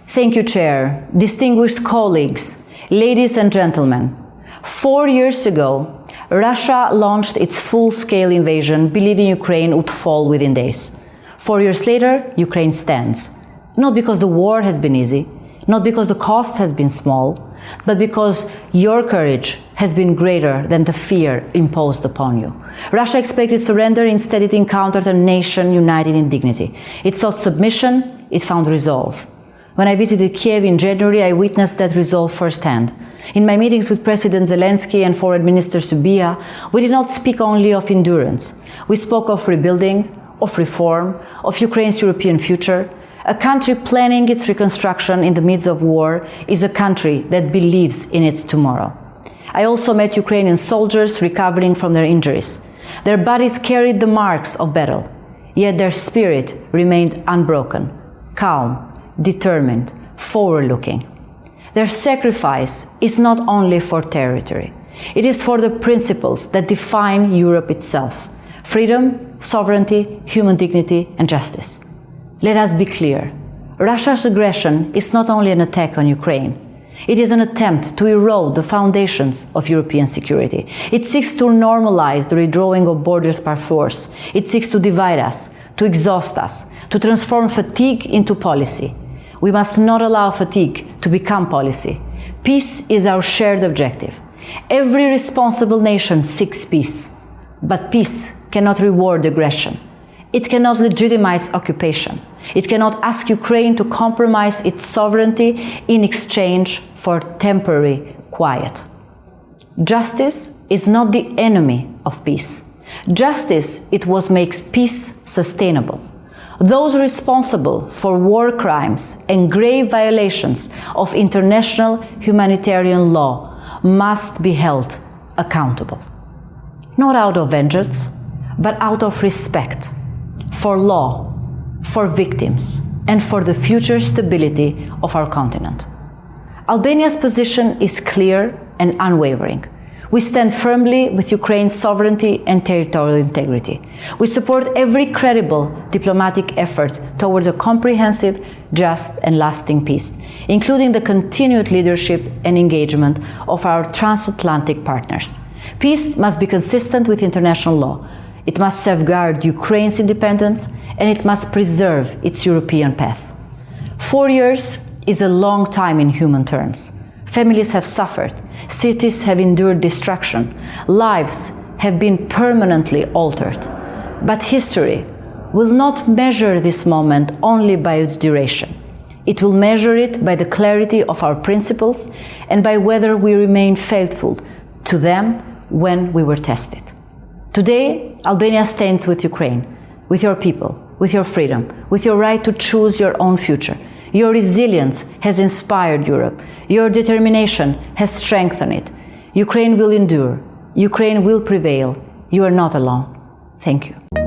Thank you, Chair, distinguished colleagues, ladies and gentlemen. 4 years ago, Russia launched its full-scale invasion, believing Ukraine would fall within days. 4 years later, Ukraine stands. Not because the war has been easy, not because the cost has been small, but because your courage has been greater than the fear imposed upon you. Russia expected surrender, instead it encountered a nation united in dignity. It sought submission, it found resolve. When I visited Kiev in January, I witnessed that resolve firsthand. In my meetings with President Zelensky and Foreign Minister Subia, we did not speak only of endurance. We spoke of rebuilding, of reform, of Ukraine's European future. A country planning its reconstruction in the midst of war is a country that believes in its tomorrow. I also met Ukrainian soldiers recovering from their injuries. Their bodies carried the marks of battle, yet their spirit remained unbroken, calm, determined, forward-looking. Their sacrifice is not only for territory. It is for the principles that define Europe itself: freedom, sovereignty, human dignity, and justice. Let us be clear. Russia's aggression is not only an attack on Ukraine. It is an attempt to erode the foundations of European security. It seeks to normalize the redrawing of borders by force. It seeks to divide us, to exhaust us, to transform fatigue into policy. We must not allow fatigue to become policy. Peace is our shared objective. Every responsible nation seeks peace, but peace cannot reward aggression. It cannot legitimize occupation. It cannot ask Ukraine to compromise its sovereignty in exchange for temporary quiet. Justice is not the enemy of peace. Justice is what makes peace sustainable. Those responsible for war crimes and grave violations of international humanitarian law must be held accountable. Not out of vengeance, but out of respect for law, for victims, and for the future stability of our continent. Albania's position is clear and unwavering. We stand firmly with Ukraine's sovereignty and territorial integrity. We support every credible diplomatic effort towards a comprehensive, just, and lasting peace, including the continued leadership and engagement of our transatlantic partners. Peace must be consistent with international law. It must safeguard Ukraine's independence, and it must preserve its European path. 4 years is a long time in human terms. Families have suffered, cities have endured destruction, lives have been permanently altered. But history will not measure this moment only by its duration. It will measure it by the clarity of our principles and by whether we remain faithful to them when we were tested. Today, Albania stands with Ukraine, with your people, with your freedom, with your right to choose your own future. Your resilience has inspired Europe. Your determination has strengthened it. Ukraine will endure. Ukraine will prevail. You are not alone. Thank you.